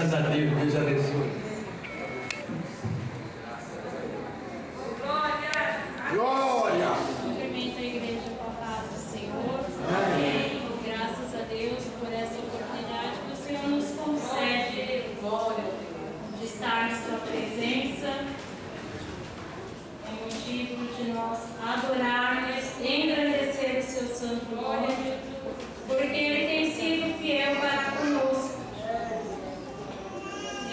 Graças a Deus, Deus abençoe. Glória! Cumprimento a igreja com a paz do Senhor. Amém. Graças a Deus por essa oportunidade que o Senhor nos concede de estar em sua presença. É motivo de nós adorarmos e engrandecer o seu santo nome, porque Ele tem sido fiel para conosco.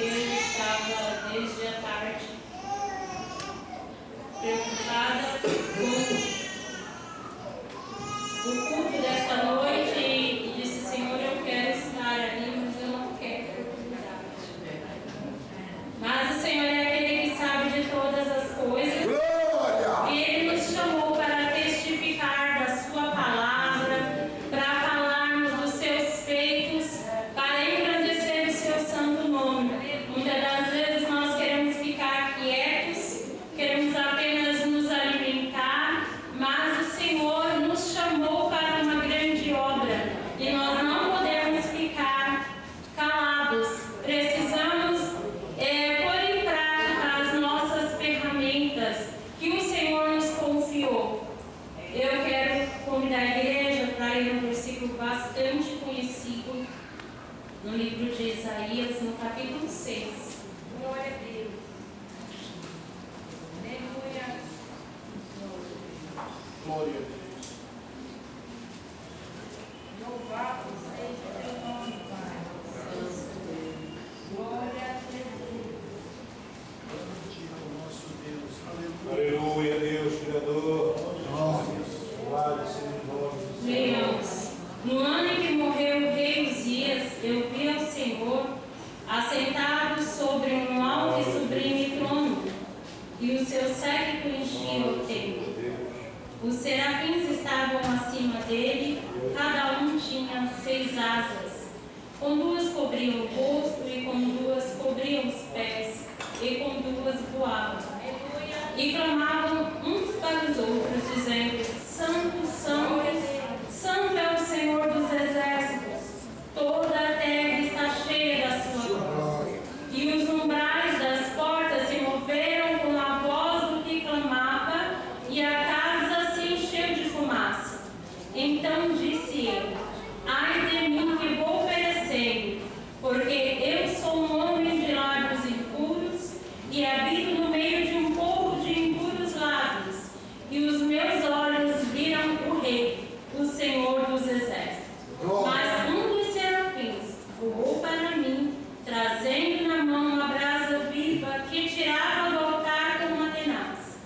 Eu estava desde a tarde preocupada com o culto desta noite e disse: Senhor, eu quero estar ali, mas eu não quero oportunidade. Mas o Senhor é aquele que sabe de todas as coisas. Glória! E Ele nos chamou para testificar da sua palavra, para falarmos dos seus feitos, para engrandecer o seu santo nome. Muitas das vezes nós queremos ficar quietos, queremos apenas nos alimentar, mas o Senhor nos chamou para uma grande obra e nós não podemos ficar calados. Precisamos pôr em prática as nossas ferramentas que o Senhor nos confiou. Eu quero convidar a igreja para ler um versículo bastante conhecido no livro de Isaías, no capítulo 6. Glória a Deus. Aleluia. Glória a Deus. Louvado seja teu nome, Pai. Glória a Jesus. Nosso Deus. Aleluia. Aleluia, Deus, Criador. Glória. Glória, Senhor. Leamos. No ano em que morreu o rei Uzias, eu vi ao Senhor assentado sobre um alto e sublime trono, e o seu séquito enchia o templo. Os serafins estavam acima dele, cada um tinha 6 asas. Com 2 cobriam o rosto, e com 2 cobriam os pés, e com 2 voavam. E clamavam uns para os outros, dizendo: Santo, Santo, Santo é o Senhor dos exércitos. Toda a terra está cheia da sua glória. E os umbrais das portas se moveram com a voz do que clamava, e a casa se encheu de fumaça. Então disse eu: Ai de mim que vou perecendo, porque eu sou um homem de lábios impuros, e habito no meio de um povo de impuros lábios, e os meus olhos viram o Rei, o Senhor dos exércitos. Mas um dos serafins voou para mim, trazendo na mão uma brasa viva que tirava do altar com uma tenaz.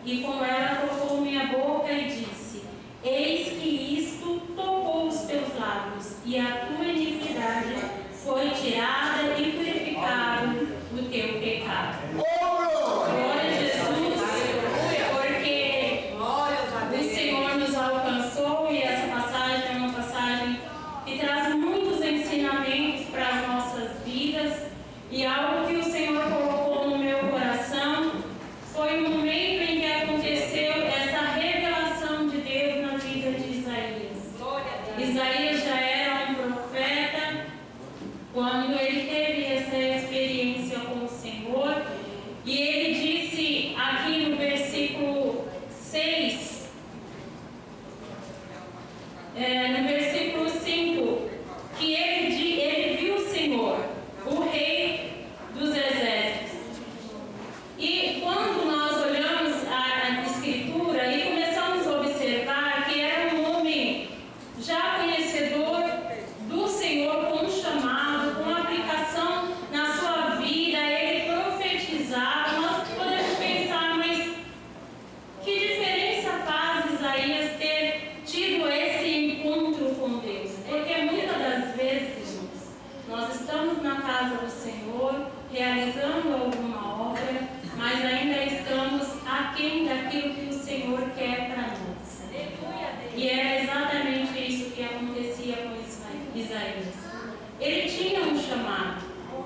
E com ela tocou minha boca e disse: Eis que isto tocou os teus lábios, e a tua iniquidade foi tirada e purificado o teu pecado. Glória a Jesus, porque o Senhor nos alcançou, e essa passagem é uma passagem que traz muitos ensinamentos para as nossas vidas, e algo que o Senhor colocou no meu coração foi o momento em que aconteceu essa revelação de Deus na vida de Isaías. Isaías já era um profeta quando ele teve essa experiência com o Senhor, e ele disse aqui no versículo 6, no versículo 5, que ele viu o Senhor, o Rei dos exércitos. E quando nós olhamos a Escritura e começamos a observar que era um homem já conhecedor do Senhor, com um chamado, com aplicação na sua vida, ele profetizava, nós podemos pensar, mas que diferença faz Isaías ter tido esse encontro com Deus? Porque muitas das vezes nós estamos na casa do Senhor, realizando alguma obra, mas ainda estamos aquém daquilo que o Senhor quer para nós. E era exatamente isso que acontecia com Isaías. Ele tinha um chamado,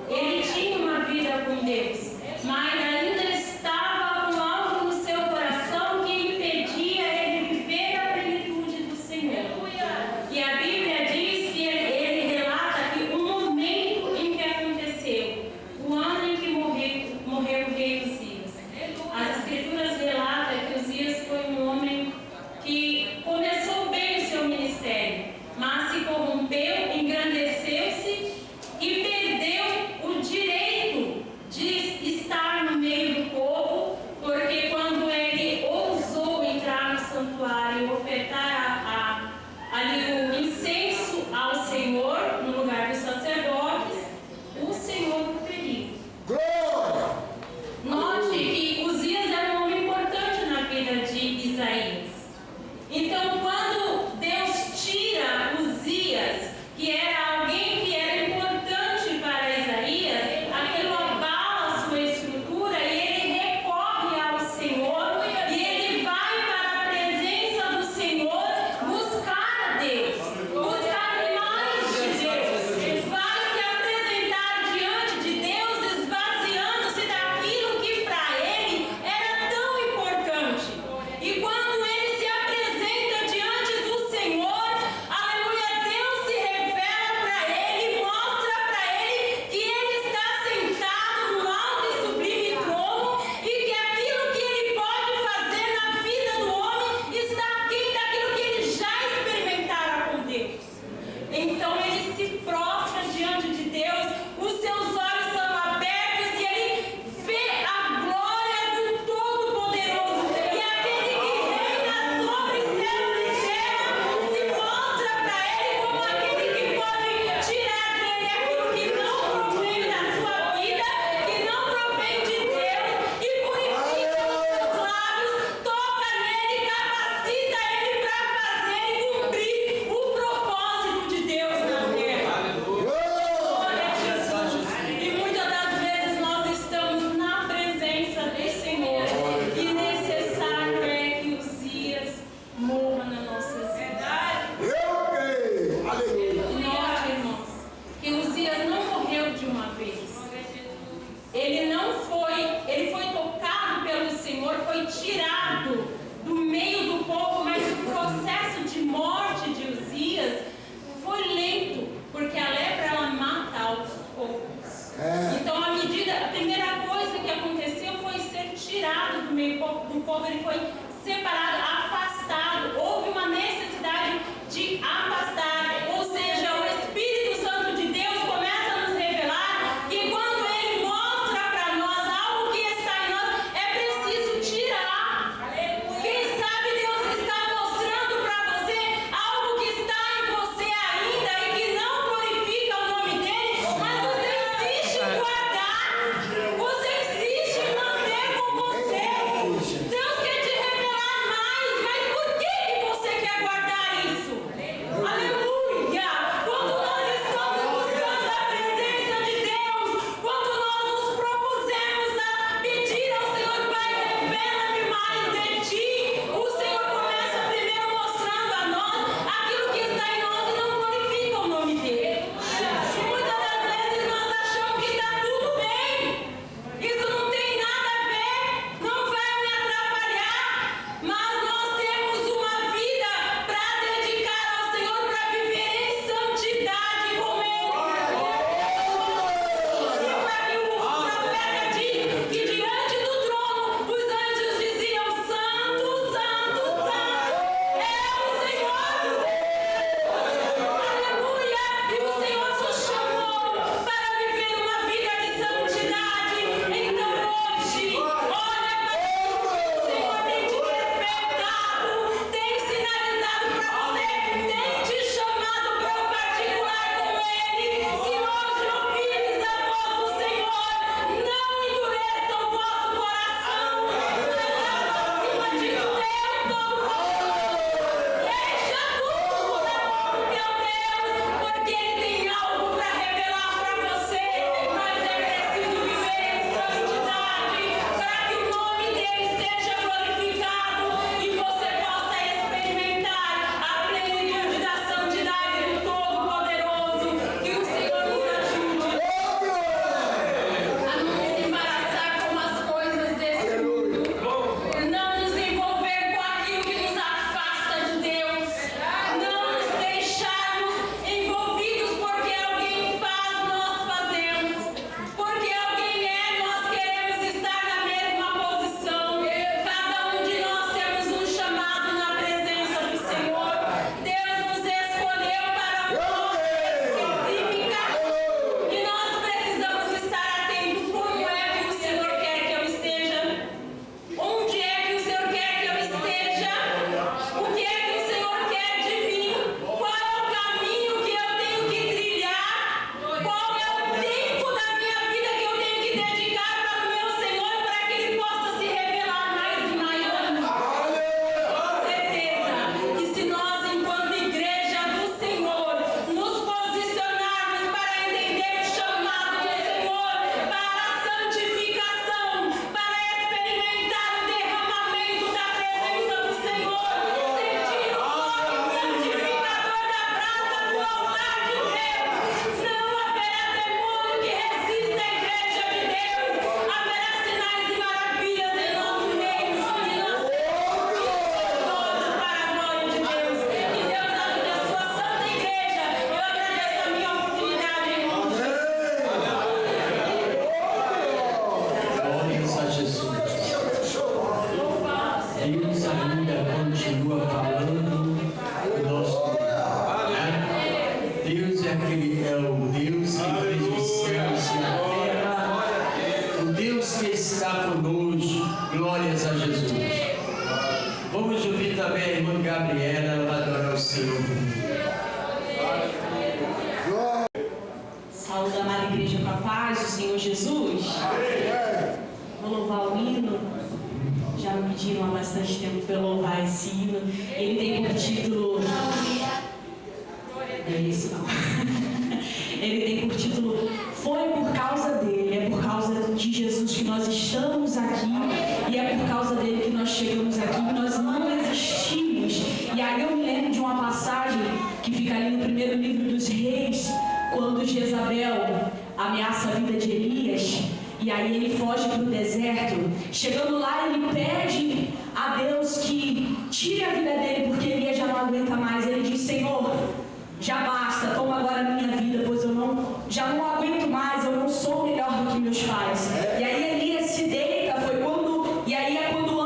ele tinha uma vida com Deus, mas ainda estava com algo no seu coração que impedia ele viver a plenitude do Senhor. E a Bíblia diz que ele relata que o momento em que aconteceu meio do povo, ele foi separado, afastado. Houve uma necessidade de afastar, ou seja, o Espírito Santo de Deus começa a nos revelar que quando ele mostra para nós algo que está em nós, é preciso tirar. Quem sabe Deus está mostrando para você algo que está em você ainda e que não glorifica o nome dele, mas você insiste em guardar, você insiste em manter com você. Deus quer te revelar mais, mas por que você quer guardar isso? Aleluia! Quando nós estamos buscando a presença de Deus, quando nós nos propusemos a pedir ao Senhor, Pai, revela-me mais de Ti, o Senhor começa primeiro mostrando a nós aquilo que está em nós e não glorifica o nome dele. E muitas das vezes nós achamos que está tudo bem, isso não tem nada a ver, não vai me atrapalhar, mas nós temos uma vida para dedicar ao Senhor, para viver em santidade com Ele. O profeta diz que diante do trono os anjos diziam: Santo, Santo, Santo é o Senhor dos Exércitos. Aleluia! E o Senhor nos chamou para viver uma vida de santidade. Então hoje, olha para o Senhor tem te despertado, tem sinalizado para você, tem te chamado para o particular com Ele. Se hoje ouvires a voz do Senhor, não endureça o vosso coração, mas aproxima de Deus Todo-Poderoso. Deixa tudo na mão do teu Deus, porque Ele tem algo para revelar para você, mas é preciso viver em santidade para que o nome dele seja glorificado e você possa experimentar a plenitude da santidade do Todo-Poderoso. Que o Senhor nos ajude a não nos embaraçar com as coisas desse mundo, não nos envolver com aquilo que nos afasta de Deus, não nos deixarmos envolvidos porque alguém faz, nós fazemos, porque alguém nós queremos estar na mesma posição. Cada um de nós temos um chamado na presença do Senhor. Deus nos escolheu para uma obra específica e nós precisamos estar atentos. Como é que o Senhor quer que eu esteja? Onde é que o Senhor quer que eu esteja? O que é que o Senhor quer de mim? Qual é o caminho que eu tenho que trilhar? Qual é o tempo da minha vida que eu tenho que dedicar para o meu Senhor para que Ele possa se revelar mais e mais a mim? Com certeza que se nós, enquanto igreja do Senhor, nos posicionarmos para entender o chamado do Senhor, para a santificação, para experimentar o derramamento da presença do Senhor, sentir o fogo santificador da brasa do altar de Deus, não haverá demônio que resista à igreja de Deus, haverá sinais e maravilhas em nosso meio, e nós seremos vitoriosos para a glória de Deus. Que Deus ajude a sua santa igreja. Eu agradeço a minha oportunidade, irmãos. Glórias a Jesus. Deus ainda continua falando no nosso coração. Deus é o Deus que fez os céus e a terra. O Deus que está conosco. Glórias a Jesus. Vamos ouvir também a irmã Gabriela, ela vai adorar o Senhor. Saúde, amada igreja, com a paz do Senhor Jesus. Vou louvar o hino. Já me pediram há bastante tempo para eu louvar esse hino. Ele tem por título. Não é isso não. Ele tem por título Foi por causa dele. É por causa de Jesus que nós estamos aqui. E é por causa dele que nós chegamos aqui. Nós não existimos. E aí eu me lembro de uma passagem que fica ali no primeiro livro dos Reis, quando Jezabel ameaça a vida de Elias, e aí ele foge para o deserto. Chegando lá, ele pede a Deus que tire a vida dele, porque Elias já não aguenta mais. Ele diz: Senhor, já basta, toma agora a minha vida, pois eu já não aguento mais, eu não sou melhor do que meus pais. E aí Elias se deita, e aí é quando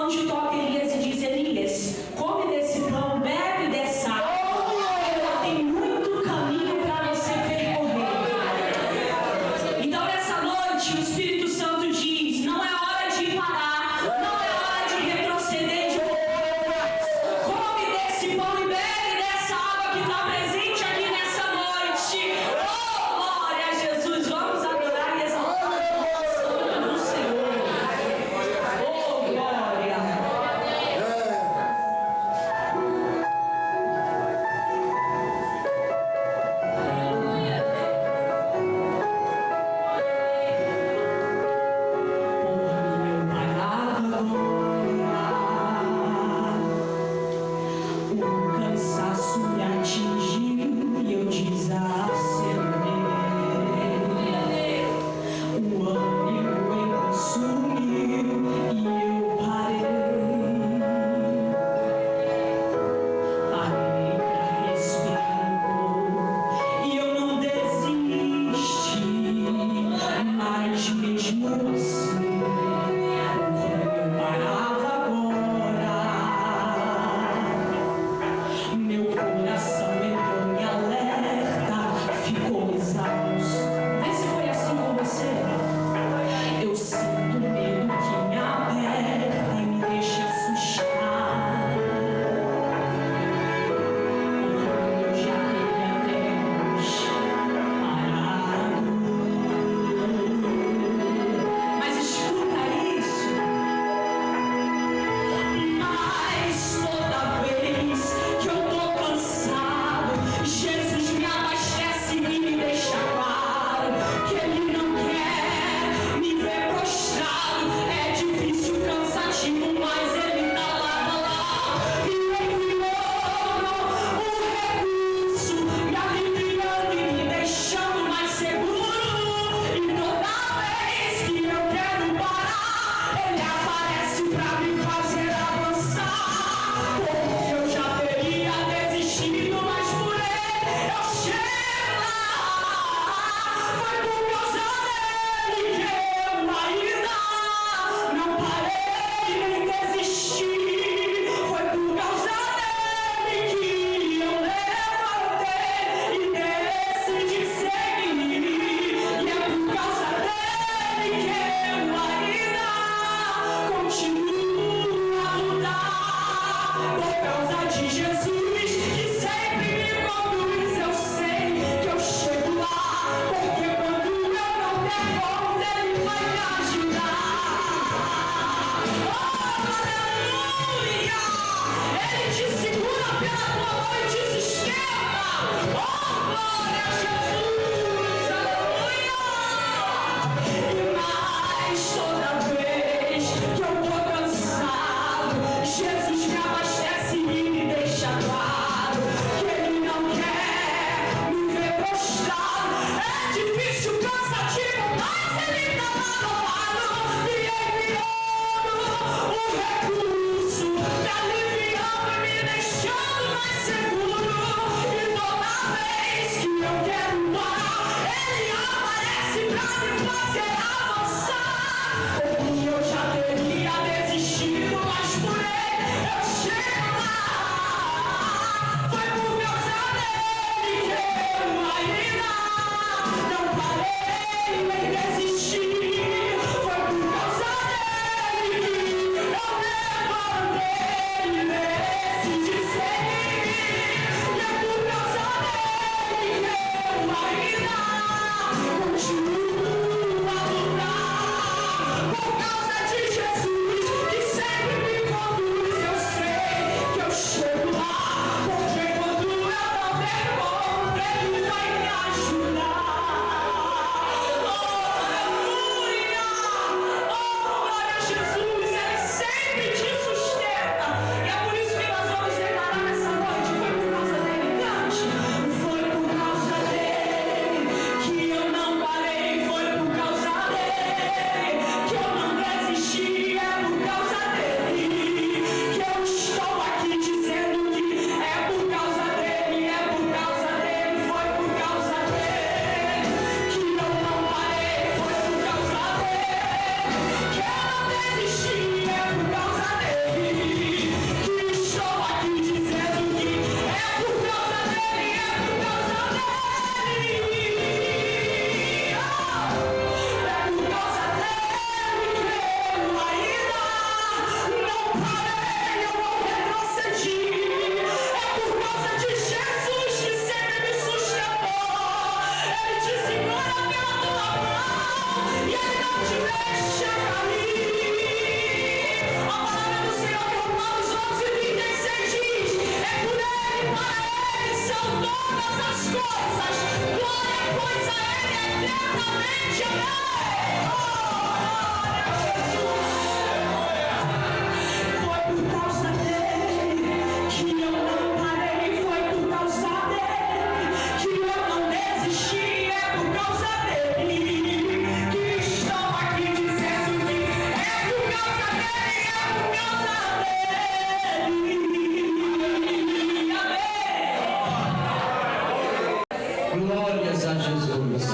Glórias a Jesus.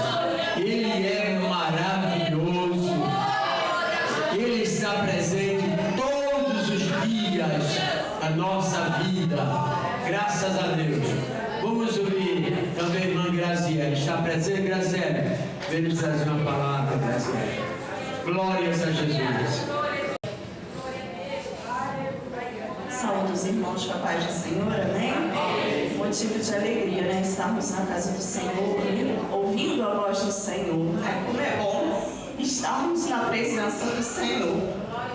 Ele é maravilhoso. ele traz uma palavra dessa. Glórias a Jesus. Saúde os irmãos com a paz do Senhor, amém? Motivo de alegria, né? Estarmos na casa do Senhor, ouvindo a voz do Senhor, né? Como é bom estarmos na presença do Senhor,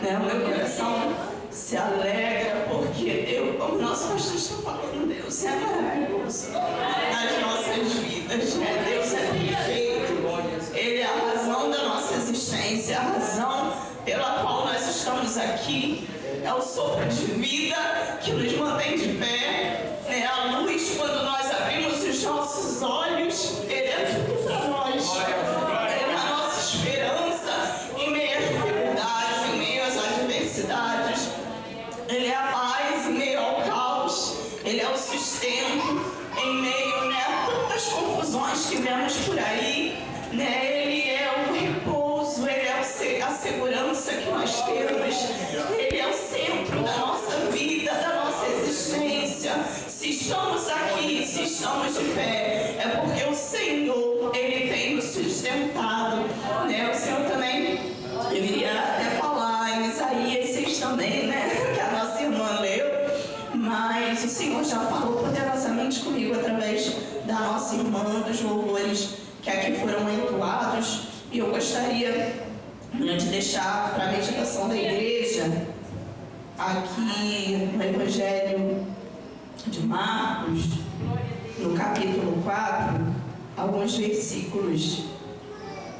né? O meu coração se alegra porque o nosso pastor está falando, Deus é maravilhoso nas nossas vidas, né? Deus é perfeito, Ele é a razão da nossa existência, a razão pela qual nós estamos aqui. É o sopro de vida que nos mantém de pé, é a luz quando nós abrimos os nossos olhos, Ele é tudo para nós. Ele é a nossa esperança em meio às dificuldades, em meio às adversidades. Ele é a paz em meio ao caos. Ele é o sustento em meio, né, a tantas confusões que vemos por aí. Né? Ele é o repouso, Ele é a segurança que nós temos. Ele é o centro da nossa vida, da nossa existência. Se estamos aqui, se estamos de pé, é porque o Senhor, Ele tem nos sustentado. Né? O Senhor também, eu iria até falar em Isaías 6 também, né? Que a nossa irmã leu, mas o Senhor já falou poderosamente comigo através da nossa irmã, dos louvores que aqui foram entoados, e eu gostaria, né, de deixar para a meditação da igreja, aqui no Evangelho de Marcos, no capítulo 4, alguns versículos,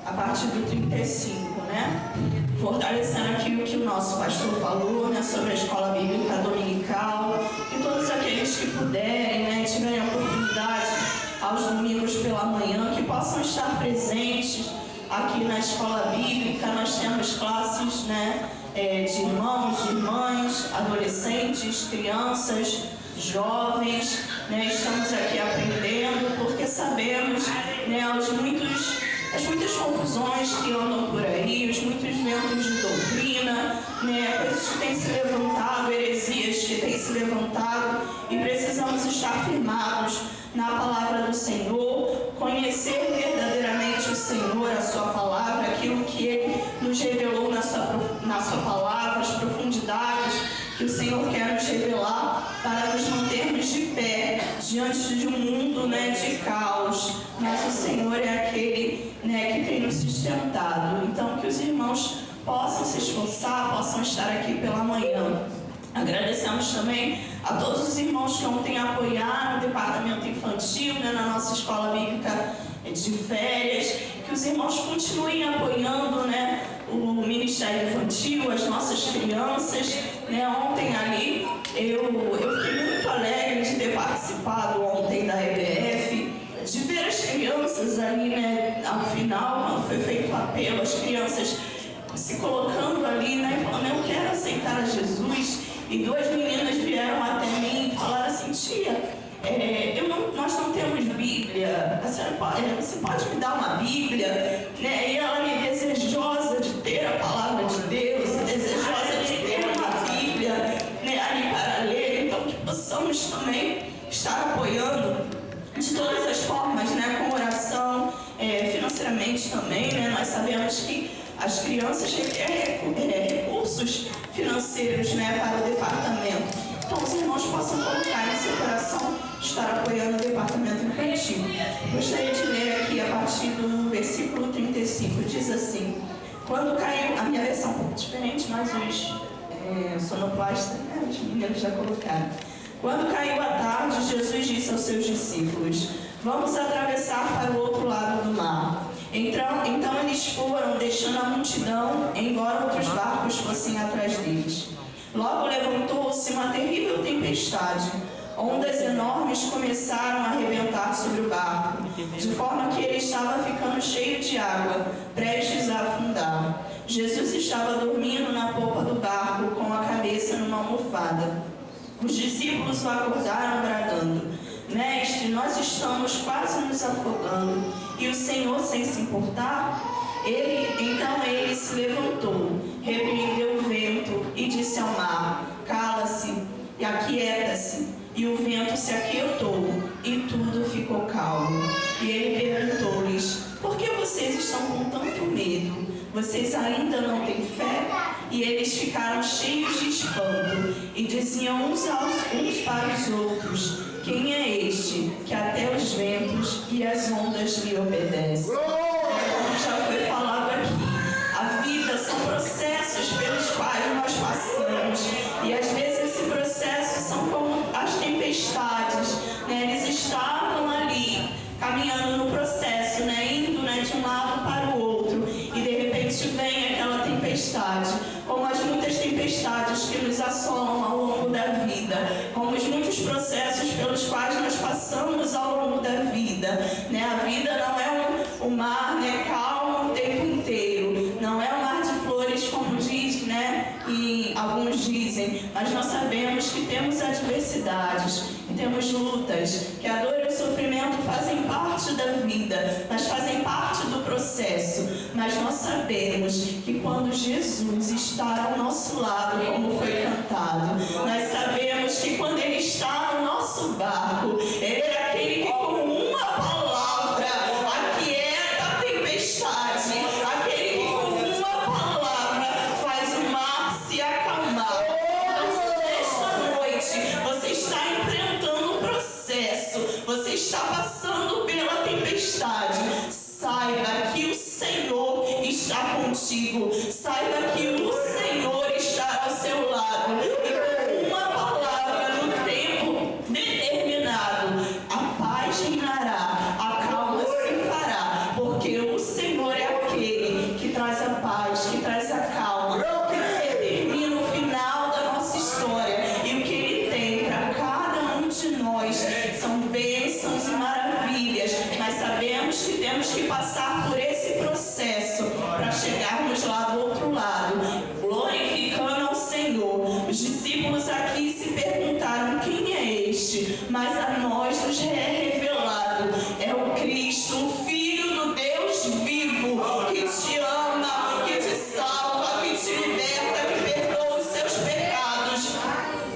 a partir do 35, né? Fortalecendo aqui o que o nosso pastor falou, né, sobre a escola bíblica dominical, e todos aqueles que puderem, né, tiverem a oportunidade aos domingos pela manhã, que possam estar presentes aqui na escola bíblica. Nós temos classes, né, de irmãos, de irmãs, adolescentes, crianças, jovens, né? Estamos aqui aprendendo porque sabemos, né, as muitas confusões que andam por aí, os muitos ventos de doutrina, né, coisas que têm se levantado, heresias que têm se levantado, e precisamos estar firmados na palavra do Senhor, conhecer verdadeiramente o Senhor, a sua palavra, aquilo que Ele nos revelou na sua palavra, as profundidades que o Senhor quer nos revelar para nos mantermos de pé diante de um mundo, né, de caos. Mas o Senhor é aquele, né, que tem nos sustentado. Então, que os irmãos possam se esforçar, possam estar aqui pela manhã. Agradecemos também a todos os irmãos que ontem apoiaram o departamento infantil, né, na nossa escola bíblica de férias. Que os irmãos continuem apoiando, né, o Ministério Infantil, as nossas crianças. Né? Ontem ali, eu fiquei muito alegre de ter participado ontem da EBF, de ver as crianças ali, né, ao final, quando foi feito o apelo, as crianças se colocando ali, né, falando, eu quero aceitar a Jesus. E duas meninas vieram até mim e falaram assim, tia, nós não temos Bíblia, você pode me dar uma Bíblia? Né? E ela me desejosa de ter a palavra de Deus, desejosa de ter uma Bíblia, né, ali para ler. Então que possamos também estar apoiando de todas as formas, né, com oração, financeiramente também, né? Nós sabemos que as crianças requerem recursos financeiros, né, para o departamento. Então os irmãos possam colocar em seu coração estar apoiando o departamento infantil. Gostaria de ler aqui a partir do versículo 35, diz assim: quando caiu, a minha versão é um pouco diferente, mas os sonoplastas, né, os meninos já colocaram. Quando caiu a tarde, Jesus disse aos seus discípulos, vamos atravessar para o outro lado do mar. Então eles foram, deixando a multidão, embora outros barcos fossem atrás deles. Logo levantou-se uma terrível tempestade. Ondas enormes começaram a arrebentar sobre o barco, de forma que ele estava ficando cheio de água, prestes a afundar. Jesus estava dormindo na popa do barco, com a cabeça numa almofada. Os discípulos o acordaram, bradando, Mestre, nós estamos quase nos afogando. E o Senhor, sem se importar, então ele se levantou, repreendeu o vento e disse ao mar, cala-se e aquieta-se. E o vento se aquietou e tudo ficou calmo. E ele perguntou-lhes, por que vocês estão vocês ainda não têm fé? E eles ficaram cheios de espanto e diziam uns para os outros: quem é este que até os ventos e as ondas lhe obedecem? Como já foi falado aqui, a vida são processos pelos quais nós passamos, e às vezes esse processo são como as tempestades, né? Eles estavam ali caminhando no processo, né? Indo, né, de um lado para o outro, e de repente vem aquela tempestade, como as muitas tempestades que nos assolam ao longo da vida, como os muitos processos pelos quais nós passamos ao longo da vida, né? A vida não é um mar, né, calmo o tempo inteiro, não é um mar de flores, como diz, né, e alguns dizem, mas nós sabemos que temos adversidades, que temos lutas, que a dor e o sofrimento fazem parte da vida, mas fazem parte do processo. Mas nós sabemos que quando Jesus está ao nosso lado, como foi cantado, nós sabemos que quando Ele está no nosso barco, Ele é aquele que com uma palavra aquieta a tempestade, aquele que com uma palavra faz o mar se acalmar. Então, nesta noite, você está enfrentando um processo, você está passando pela tempestade, saiba que o Senhor está contigo, saiba que o Senhor está ao seu lado, e com uma palavra no tempo determinado, a paz reinará, a calma se fará, porque o Senhor é aquele que traz a paz, que traz a calma, que determina o final da nossa história, e o que Ele tem para cada um de nós são bênçãos e maravilhas. Nós sabemos que temos que passar por esse processo para chegarmos lá do outro lado, glorificando ao Senhor. Os discípulos aqui se perguntaram: quem é este? Mas a nós nos é revelado, é o Cristo, o Filho do Deus vivo, que te ama, que te salva, que te liberta, que perdoa os seus pecados.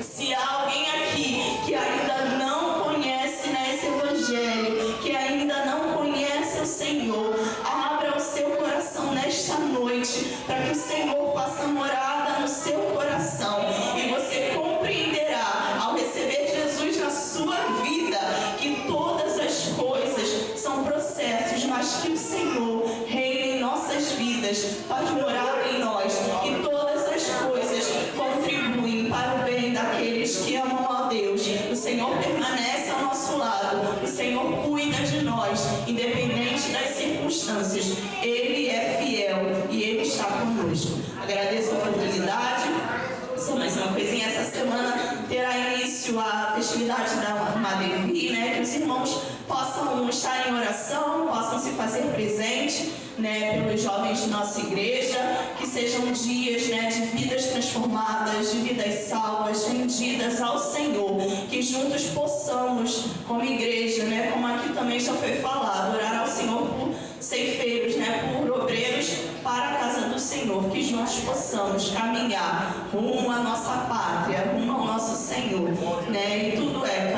Se há alguém aqui que ainda não conhece, né, esse Evangelho, que ainda não conhece o Senhor, abra o seu coração nesta noite, para que o Senhor faça morada no seu coração, e você compreenderá, ao receber Jesus na sua vida, que todas as coisas são processos, mas que o Senhor reina em nossas vidas, faz morada em nós, e todas as coisas contribuem para o bem daqueles que amam a Deus. O Senhor permanece ao nosso lado, o Senhor cuida de nós, independente das circunstâncias. Ele é fiel e Ele está conosco. Agradeço a oportunidade. Só mais uma coisinha: essa semana terá início a festividade da Madevi, né? Que os irmãos possam estar em oração, possam se fazer presente, né, pelos jovens de nossa igreja, que sejam dias, né, de vidas transformadas, de vidas salvas, rendidas ao Senhor, que juntos possamos, como igreja, né, como aqui também já foi falado, orar ao Senhor por ceifeiros, né, por obreiros para a casa do Senhor, que juntos possamos caminhar rumo à nossa pátria, rumo ao nosso Senhor, né, e tudo é